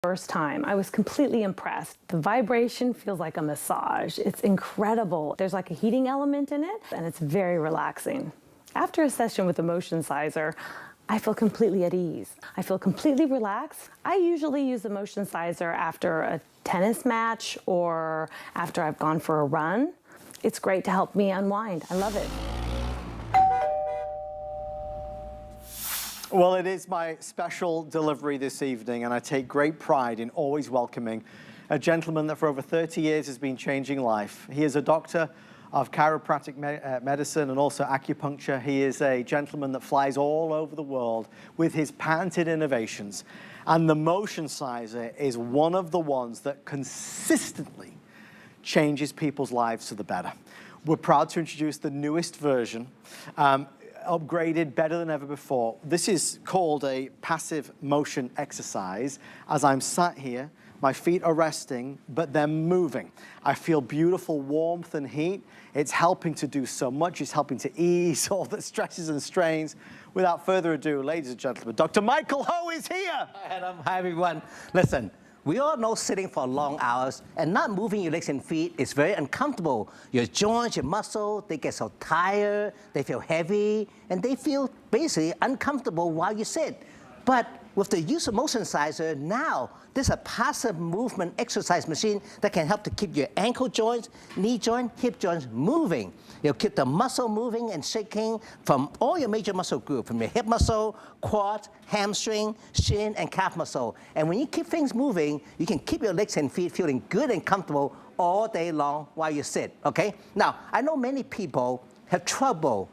First time, I was completely impressed. The vibration feels like a massage. It's incredible. There's like a heating element in it, and it's very relaxing. After a session with the MotionCiser, I feel completely at ease. I feel completely relaxed. I usually use the MotionCiser after a tennis match or after I've gone for a run. It's great to help me unwind. I love it. Well, it is my special delivery this evening, and I take great pride in always welcoming a gentleman that for over 30 years has been changing life. He is a doctor of chiropractic medicine and also acupuncture. He is a gentleman that flies all over the world with his patented innovations. And the MotionCiser is one of the ones that consistently changes people's lives for the better. We're proud to introduce the newest version. Upgraded better than ever before. This is called a passive motion exercise. As I'm sat here, my feet are resting, but they're moving. I feel beautiful warmth and heat. It's helping to do so much. It's helping to ease all the stresses and strains. Without further ado, ladies and gentlemen, Dr. Michael Ho is here. Hi, Adam. Hi, everyone. Listen. We all know sitting for long hours and not moving your legs and feet is very uncomfortable. Your joints, your muscles, they get so tired, they feel heavy, and they feel basically uncomfortable while you sit. But with the use of MotionCiser, now there's a passive movement exercise machine that can help to keep your ankle joints, knee joint, hip joints moving. It'll keep the muscle moving and shaking from all your major muscle groups, from your hip muscle, quad, hamstring, shin, and calf muscle. And when you keep things moving, you can keep your legs and feet feeling good and comfortable all day long while you sit, okay? Now, I know many people have trouble,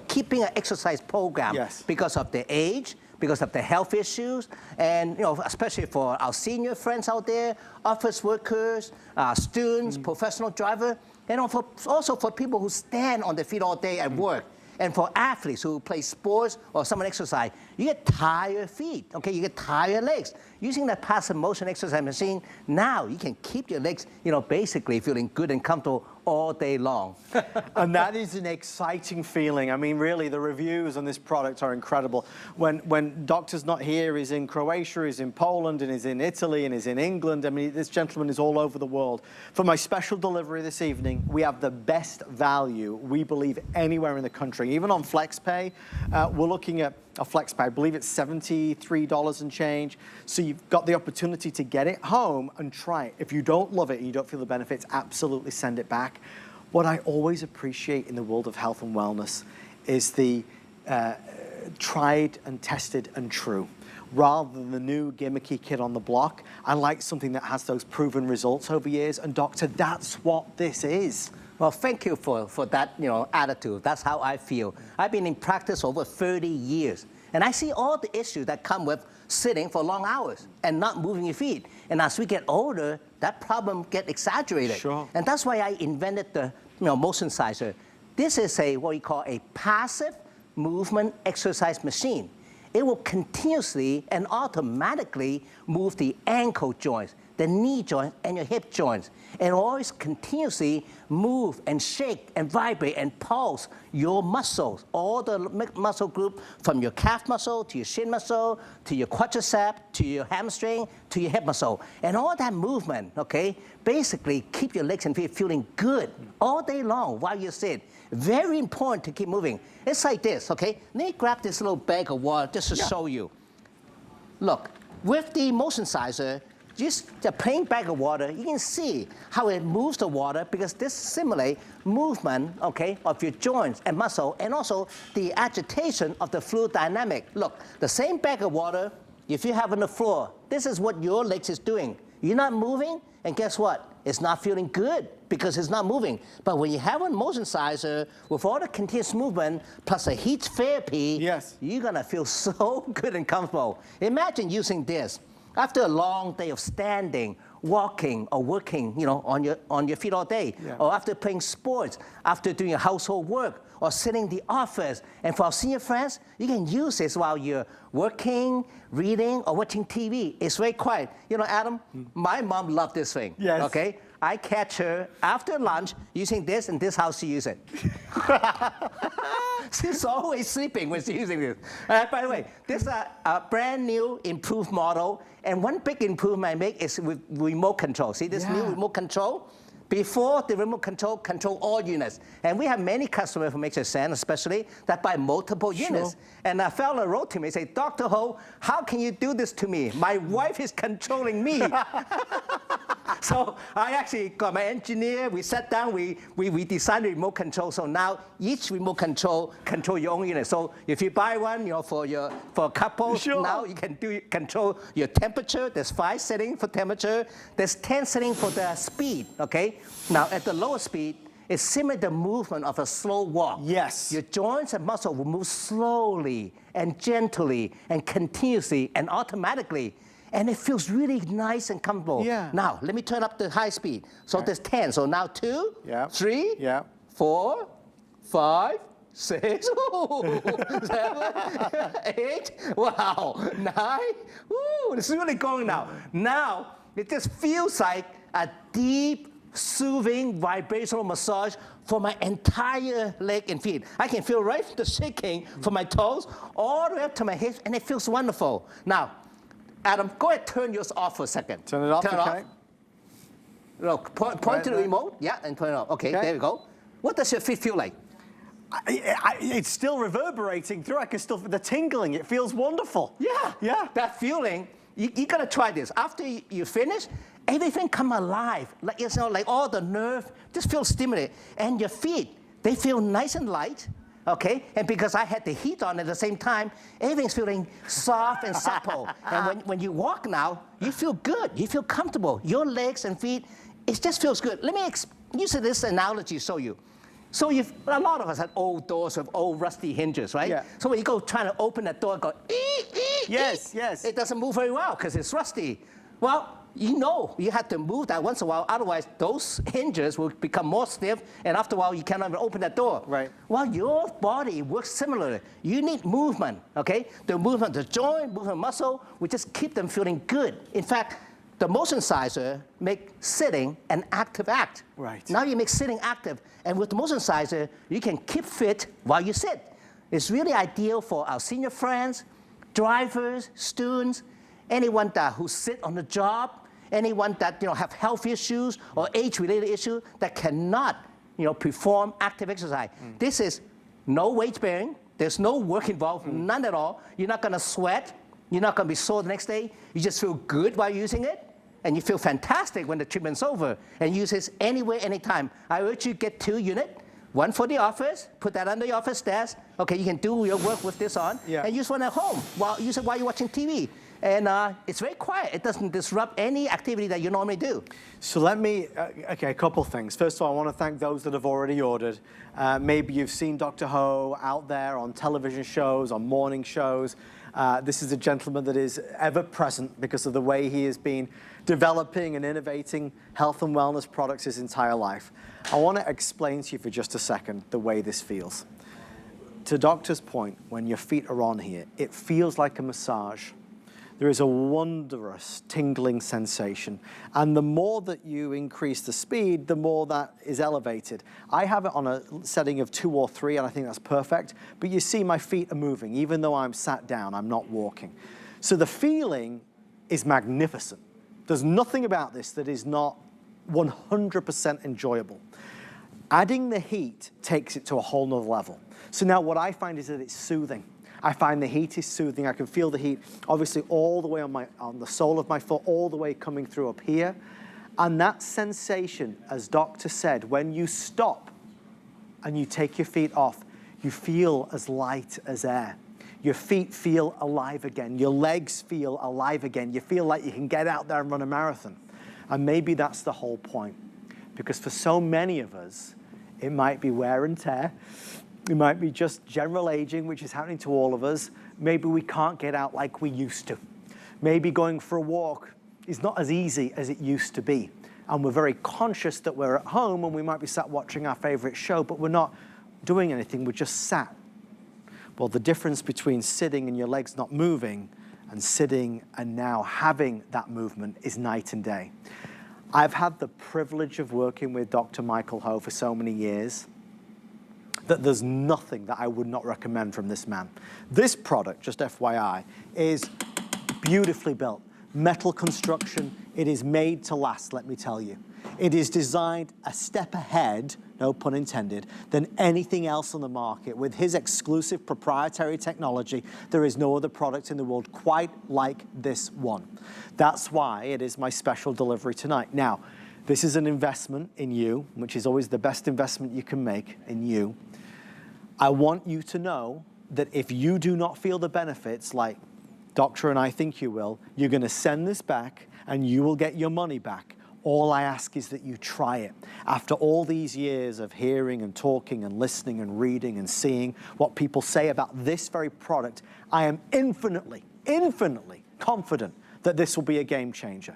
keeping an exercise program because of their age, because of the health issues, and especially for our senior friends out there, office workers, students, professional drivers, and also for people who stand on their feet all day at work. And for athletes who play sports or someone exercise, you get tired feet, okay? You get tired legs. Using the passive motion exercise machine, now you can keep your legs, basically feeling good and comfortable all day long. And that is an exciting feeling. I mean, really, the reviews on this product are incredible. When Doctor's not here, he's in Croatia, he's in Poland, and he's in Italy, and he's in England. I mean, this gentleman is all over the world. For my special delivery this evening, we have the best value, we believe, anywhere in the country. Even on FlexPay, we're looking at a FlexPay, I believe it's $73 and change. So you've got the opportunity to get it home and try it. If you don't love it and you don't feel the benefits, absolutely send it back. What I always appreciate in the world of health and wellness is the tried and tested and true. Rather than the new gimmicky kid on the block, I like something that has those proven results over years. And doctor, that's what this is. Well, thank you for that, attitude. That's how I feel. I've been in practice over 30 years, and I see all the issues that come with sitting for long hours and not moving your feet. And as we get older, that problem gets exaggerated. Sure. And that's why I invented the MotionCiser. This is what we call a passive movement exercise machine. It will continuously and automatically move the ankle joints, the knee joints, and your hip joints. And always continuously move and shake and vibrate and pulse your muscles, all the muscle group, from your calf muscle to your shin muscle, to your quadricep, to your hamstring, to your hip muscle. And all that movement, okay, basically keep your legs and feet feeling good all day long while you sit. Very important to keep moving. It's like this, okay? Let me grab this little bag of water just to show you. Look, with the MotionCiser, just a plain bag of water, you can see how it moves the water, because this simulates movement, okay, of your joints and muscle, and also the agitation of the fluid dynamic. Look, the same bag of water, if you have on the floor, this is what your legs is doing. You're not moving, and guess what? It's not feeling good because it's not moving. But when you have a MotionCiser with all the continuous movement plus a heat therapy, you're gonna feel so good and comfortable. Imagine using this after a long day of standing, walking, or working, on your feet all day, or after playing sports, after doing your household work, or sitting in the office. And for our senior friends, you can use this while you're working, reading, or watching TV. It's very quiet. You know, Adam, my mom loved this thing. Yes. Okay? I catch her after lunch using this, and this is how she uses it. She's always sleeping when she's using this. By the way, this is a brand new improved model, and one big improvement I make is with remote control. See this new remote control? Before the remote control all units. And we have many customers from HSN especially that buy multiple units. And a fellow wrote to me, say, Dr. Ho, how can you do this to me? My wife is controlling me. So I actually got my engineer, we sat down, we designed a remote control. So now each remote control your own unit. So if you buy one, for a couple, now you can control your temperature. There's 5 settings for temperature. There's 10 settings for the speed, okay? Now at the lower speed, it's similar to the movement of a slow walk. Yes. Your joints and muscle will move slowly and gently and continuously and automatically. And it feels really nice and comfortable. Yeah. Now, let me turn up the high speed. So there's 10. So now 2, 3, 4, 5, 6, 7, 8, wow, 9. Woo, it's really going now. Now, it just feels like a deep, soothing, vibrational massage for my entire leg and feet. I can feel right from the shaking from my toes all the way up to my hips, and it feels wonderful. Now, Adam, go ahead and turn yours off for a second. Turn it off, turn okay. It off. Look, point to the remote, and turn it off. Okay, there we go. What does your feet feel like? It's still reverberating through. I can still feel the tingling. It feels wonderful. Yeah. That feeling, you gotta try this. After you finish, everything come alive. Like, like all the nerve just feels stimulated. And your feet, they feel nice and light. Okay, and because I had the heat on at the same time, everything's feeling soft and supple. And when you walk now, you feel good, you feel comfortable. Your legs and feet, it just feels good. Let me use this analogy to show you. So a lot of us have old doors with old rusty hinges, right? Yeah. So when you go trying to open that door, go, Yes. it doesn't move very well because it's rusty. Well, you have to move that once in a while, otherwise those hinges will become more stiff, and after a while you cannot even open that door. Right. Well, your body works similarly. You need movement, okay? The movement of the joint, movement of muscle, we just keep them feeling good. In fact, the MotionCiser make sitting an active act. Right. Now you make sitting active, and with the MotionCiser, you can keep fit while you sit. It's really ideal for our senior friends, drivers, students, anyone who sit on the job, anyone that have health issues or age-related issues that cannot perform active exercise. This is no weight bearing. There's no work involved, none at all. You're not going to sweat. You're not going to be sore the next day. You just feel good while using it, and you feel fantastic when the treatment's over. And use this anywhere, anytime. I urge you to get 2 units. One for the office, put that under your office desk. Okay, you can do your work with this on, and use one at home use it while you're watching TV. And it's very quiet. It doesn't disrupt any activity that you normally do. So let me, a couple things. First of all, I want to thank those that have already ordered. Maybe you've seen Dr. Ho out there on television shows, on morning shows. This is a gentleman that is ever present because of the way he has been developing and innovating health and wellness products his entire life. I want to explain to you for just a second the way this feels. To Doctor's point, when your feet are on here, it feels like a massage. There is a wondrous tingling sensation. And the more that you increase the speed, the more that is elevated. I have it on a setting of 2 or 3, and I think that's perfect. But you see my feet are moving. Even though I'm sat down, I'm not walking. So the feeling is magnificent. There's nothing about this that is not 100% enjoyable. Adding the heat takes it to a whole nother level. So now what I find is that it's soothing. I find the heat is soothing. I can feel the heat, obviously, all the way on the sole of my foot, all the way coming through up here. And that sensation, as Doctor said, when you stop and you take your feet off, you feel as light as air. Your feet feel alive again. Your legs feel alive again. You feel like you can get out there and run a marathon. And maybe that's the whole point. Because for so many of us, it might be wear and tear. It might be just general aging, which is happening to all of us. Maybe we can't get out like we used to. Maybe going for a walk is not as easy as it used to be. And we're very conscious that we're at home and we might be sat watching our favorite show, but we're not doing anything, we're just sat. Well, the difference between sitting and your legs not moving and sitting and now having that movement is night and day. I've had the privilege of working with Dr. Michael Ho for so many years that there's nothing that I would not recommend from this man. This product, just FYI, is beautifully built. Metal construction, it is made to last, let me tell you. It is designed a step ahead, no pun intended, than anything else on the market. With his exclusive proprietary technology, there is no other product in the world quite like this one. That's why it is my special delivery tonight. Now, this is an investment in you, which is always the best investment you can make in you. I want you to know that if you do not feel the benefits like Doctor and I think you will, you're gonna send this back and you will get your money back. All I ask is that you try it. After all these years of hearing and talking and listening and reading and seeing what people say about this very product, I am infinitely confident that this will be a game changer.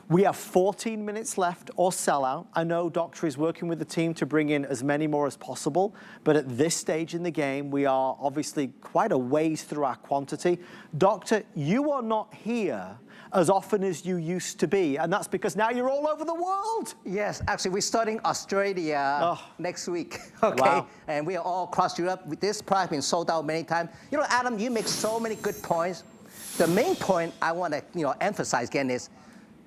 We have 14 minutes left or sell out. I know Doctor is working with the team to bring in as many more as possible, but at this stage in the game, we are obviously quite a ways through our quantity. Doctor, you are not here as often as you used to be, and that's because now you're all over the world. Yes, actually, we're starting Australia next week, okay? Wow. And we are all across Europe. This product has been sold out many times. You know, Adam, you make so many good points. The main point I want to emphasize again is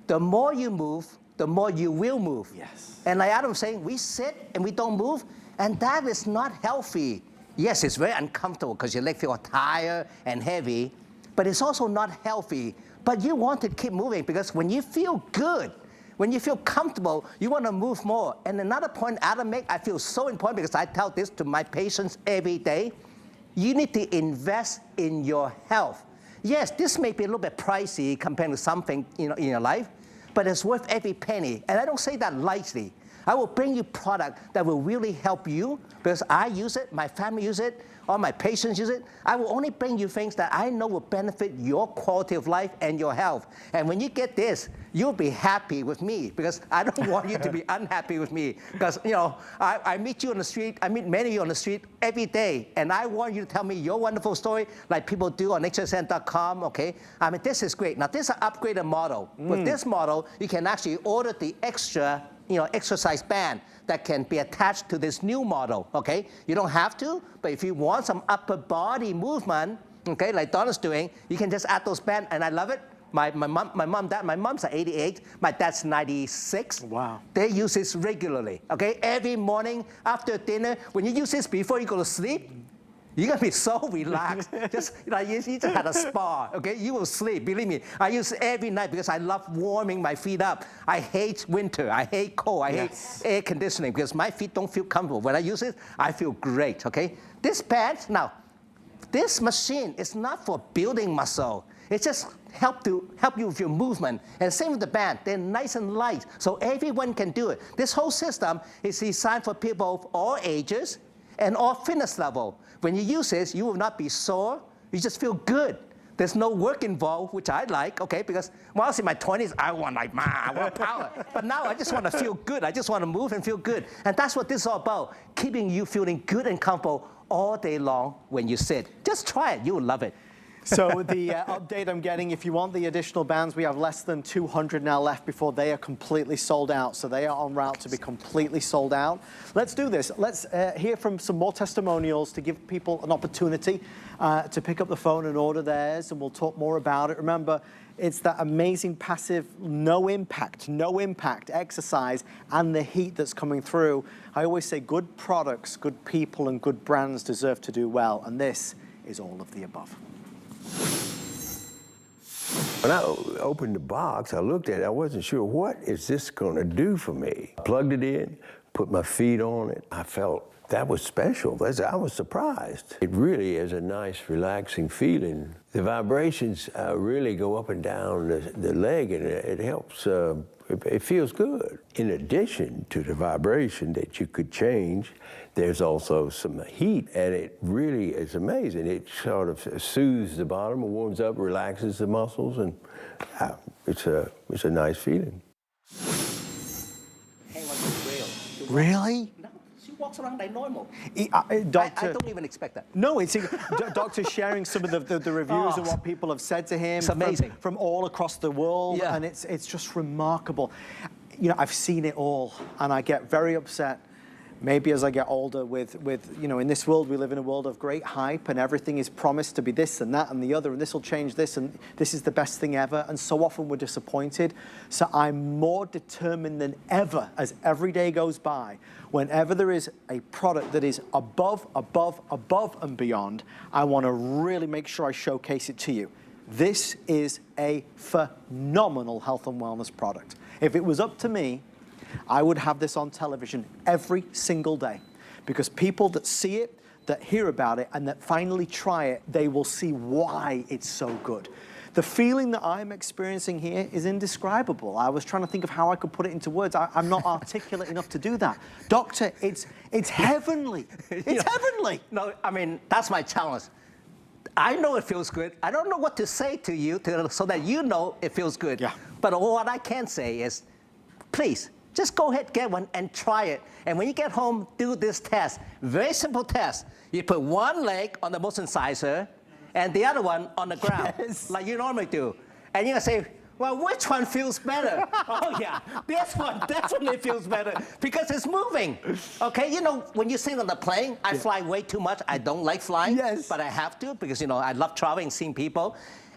the more you move, the more you will move. Yes. And like Adam was saying, we sit and we don't move, and that is not healthy. Yes, it's very uncomfortable because your legs feel tired and heavy, but it's also not healthy. But you want to keep moving because when you feel good, when you feel comfortable, you want to move more. And another point Adam made, I feel so important because I tell this to my patients every day. You need to invest in your health. Yes, this may be a little bit pricey compared to something in your life, but it's worth every penny. And I don't say that lightly. I will bring you product that will really help you because I use it, my family use it, all my patients use it. I will only bring you things that I know will benefit your quality of life and your health. And when you get this, you'll be happy with me because I don't want you to be unhappy with me because, I meet you on the street, I meet many of you on the street every day, and I want you to tell me your wonderful story like people do on hsn.com, okay? I mean, this is great. Now, this is an upgraded model. With this model, you can actually order the extra exercise band that can be attached to this new model, okay? You don't have to, but if you want some upper body movement, okay, like Donna's doing, you can just add those bands, and I love it. My mom's 88, my dad's 96. Wow. They use this regularly, okay? Every morning after dinner, when you use this before you go to sleep, you're gonna be so relaxed. Just like you just had a spa, okay? You will sleep, believe me. I use it every night because I love warming my feet up. I hate winter, I hate cold, I hate air conditioning because my feet don't feel comfortable. When I use it, I feel great, okay? This pad, now, this machine is not for building muscle. It just help you with your movement. And same with the band, they're nice and light, so everyone can do it. This whole system is designed for people of all ages and all fitness level. When you use this, you will not be sore. You just feel good. There's no work involved, which I like, okay? Because when I was in my 20s, I want power. But now I just want to feel good. I just want to move and feel good. And that's what this is all about, keeping you feeling good and comfortable all day long when you sit. Just try it. You will love it. So the update I'm getting, if you want the additional bands, we have less than 200 now left before they are completely sold out. So they are en route to be completely sold out. Let's do this. Let's hear from some more testimonials to give people an opportunity to pick up the phone and order theirs, and we'll talk more about it. Remember, it's that amazing passive, no impact exercise and the heat that's coming through. I always say good products, good people, and good brands deserve to do well, and this is all of the above. When I opened the box, I looked at it, I wasn't sure, what is this gonna do for me? I plugged it in, put my feet on it. I felt that was special. I was surprised. It really is a nice, relaxing feeling. The vibrations really go up and down the leg, and it helps, it feels good. In addition to the vibration that you could change, there's also some heat, and it really is amazing. It sort of soothes the bottom, warms up, relaxes the muscles, and it's a nice feeling. Really? walks around like normal. Doctor, I don't even expect that. No, it's Doctor sharing some of the reviews and what people have said to him. It's amazing. From all across the world, Yeah. and it's just remarkable. You know, I've seen it all, and I get very upset. Maybe as I get older with, you know, in this world, we live in a world of great hype and everything is promised to be this and that and the other, and this will change this, and this is the best thing ever. And so often we're disappointed. So I'm more determined than ever as every day goes by. Whenever there is a product that is above and beyond, I want to really make sure I showcase it to you. This is a phenomenal health and wellness product. If it was up to me, I would have this on television every single day, because people that see it, that hear about it, and that finally try it, they will see why it's so good. The feeling that I'm experiencing here is indescribable. I was trying to think of how I could put it into words. I'm not articulate enough to do that. Doctor, it's heavenly. It's heavenly. No, I mean, that's my challenge. I know it feels good. I don't know what to say to you so that you know it feels good. Yeah. But what I can say is, please, just go ahead, get one, and try it. And when you get home, do this test. Very simple test. You put one leg on the MotionCiser and the other one on the ground, like you normally do. And you're going to say, well, which one feels better? Oh, yeah, this one definitely feels better because it's moving. Okay, you know, when you sit on the plane, I fly way too much. I don't like flying, but I have to because, you know, I love traveling, seeing people.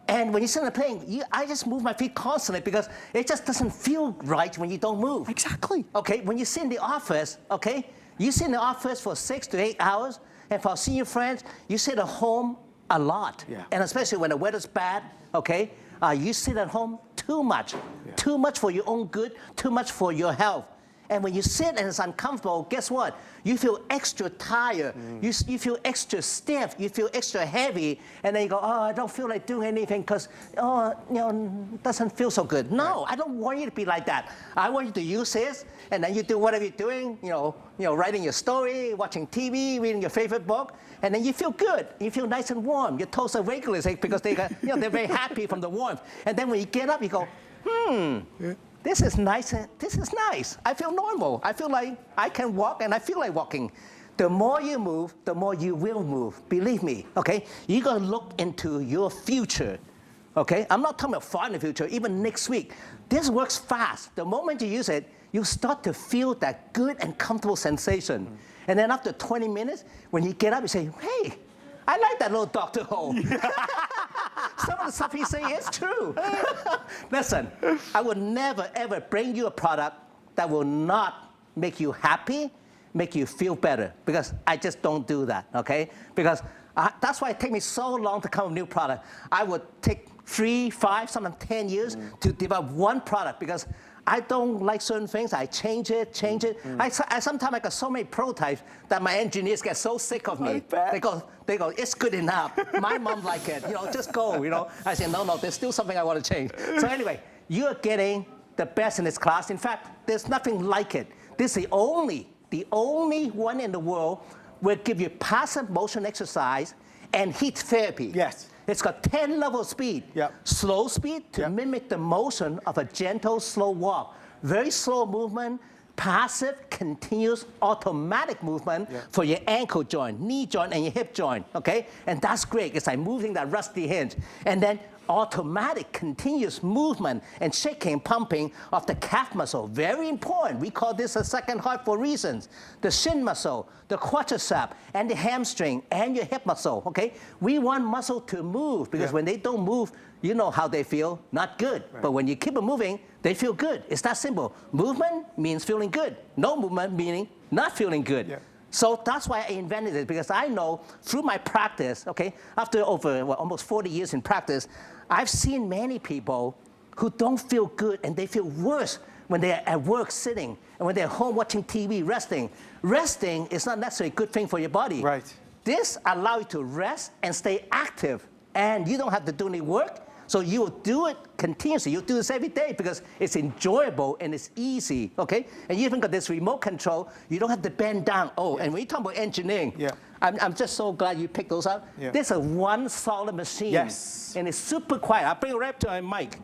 And when you sit on the plane, I just move my feet constantly because it just doesn't feel right when you don't move. Exactly. Okay, when you sit in the office, okay, you sit in the office for 6 to 8 hours, and for senior friends, you sit at home a lot. Yeah. And especially when the weather's bad, okay, you sit at home too much. Too much for your own good, too much for your health. And when you sit and it's uncomfortable, guess what? You feel extra tired. You feel extra stiff. You feel extra heavy. And then you go, oh, I don't feel like doing anything because, oh, you know, it doesn't feel so good. No, I don't want you to be like that. I want you to use this, and then you do whatever you're doing, you know, writing your story, watching TV, reading your favorite book, and then you feel good. You feel nice and warm. Your toes are wriggling because they're very happy from the warmth. And then when you get up, you go, this is nice. This is nice. I feel normal. I feel like I can walk, and I feel like walking. The more you move, the more you will move. Believe me, okay? You gotta look into your future, okay? I'm not talking about far in the future, even next week. This works fast. The moment you use it, you start to feel that good and comfortable sensation. And then after 20 minutes, when you get up, you say, hey, I like that little Dr. Ho. Some of the stuff he's saying is true. Listen, I would never, ever bring you a product that will not make you happy, make you feel better, because I just don't do that, okay? Because that's why it takes me so long to come up with a new product. I would take 3, 5, sometimes 10 years to develop one product because I don't like certain things. I change it. I sometimes I got so many prototypes that my engineers get so sick of me. They go, it's good enough. My mom like it, just go, I say, no, there's still something I want to change. So anyway, you're getting the best in this class. In fact, there's nothing like it. This is the only one in the world will give you passive motion exercise and heat therapy. Yes. It's got 10 levels of speed. Yep. Slow speed to mimic the motion of a gentle, slow walk. Very slow movement, passive, continuous, automatic movement for your ankle joint, knee joint, and your hip joint, okay? And that's great. It's like moving that rusty hinge. And then automatic, continuous movement and shaking, pumping of the calf muscle. Very important. We call this a second heart for reasons. The shin muscle, the quadricep, and the hamstring, and your hip muscle, okay? We want muscle to move because when they don't move, you know how they feel, not good. Right. But when you keep them moving, they feel good. It's that simple. Movement means feeling good. No movement meaning not feeling good. Yeah. So that's why I invented it, because I know through my practice, okay, after over almost 40 years in practice, I've seen many people who don't feel good and they feel worse when they're at work sitting and when they're home watching TV, resting. Resting is not necessarily a good thing for your body. Right. This allows you to rest and stay active, and you don't have to do any work. So you will do it continuously. You do this every day because it's enjoyable and it's easy, okay? And you even got this remote control. You don't have to bend down. Oh, and when you talk about engineering, I'm just so glad you picked those up. This is one solid machine. Yes. And it's super quiet. I'll bring it right up to my mic.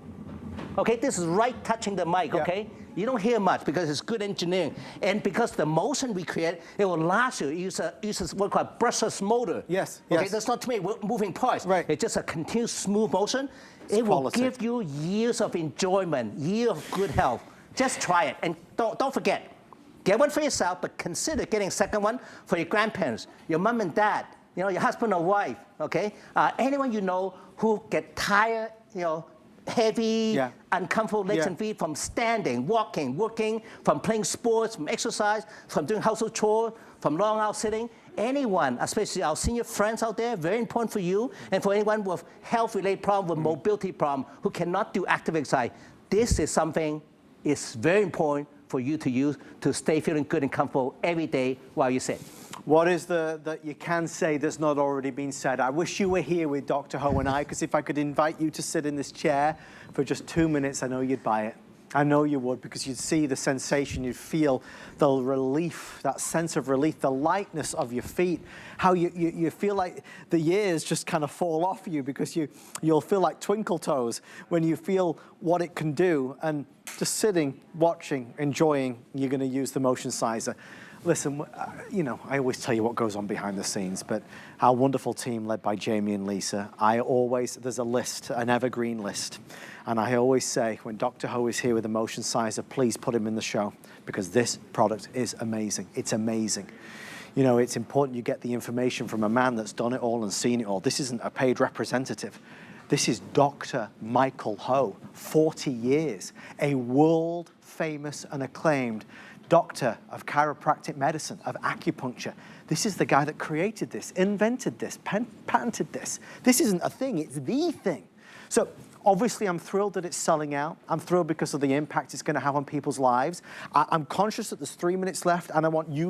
Okay, this is right touching the mic, Yeah. okay? You don't hear much because it's good engineering. And because the motion we create, it will last you. It uses what we call a brushless motor. Yes, Okay, yes. there's not too many moving parts. Right. It's just a continuous smooth motion. It will quality. give you years of enjoyment, years of good health. Just try it. And don't forget, get one for yourself, but consider getting a second one for your grandparents, your mom and dad, you know, your husband or wife, okay? Anyone you know who get tired, you know, heavy, Yeah. uncomfortable legs Yeah. and feet from standing, walking, working, from playing sports, from exercise, from doing household chores, from long hours sitting. Anyone, especially our senior friends out there, very important for you, and for anyone with health-related problem, with mobility problem, who cannot do active exercise. This is something it's very important for you to use to stay feeling good and comfortable every day while you sit. What is that you can say that's not already been said? I wish you were here with Dr. Ho and I, because if I could invite you to sit in this chair for just 2 minutes, I know you'd buy it. I know you would, because you'd see the sensation, you'd feel the relief, that sense of relief, the lightness of your feet, how you feel like the years just kind of fall off you, because you'll feel like twinkle toes when you feel what it can do. And just sitting, watching, enjoying, you're going to use the MotionCiser. Listen, you know, I always tell you what goes on behind the scenes, but our wonderful team led by Jamie and Lisa, there's a list, an evergreen list. And I always say, when Dr. Ho is here with the MotionCiser, please put him in the show, because this product is amazing. It's amazing. You know, it's important you get the information from a man that's done it all and seen it all. This isn't a paid representative. This is Dr. Michael Ho, 40 years, a world famous and acclaimed doctor of chiropractic medicine, of acupuncture. This is the guy that created this, invented this, patented this. This isn't a thing, it's the thing. So obviously I'm thrilled that it's selling out. I'm thrilled because of the impact it's going to have on people's lives. I'm conscious that there's 3 minutes left, and I want you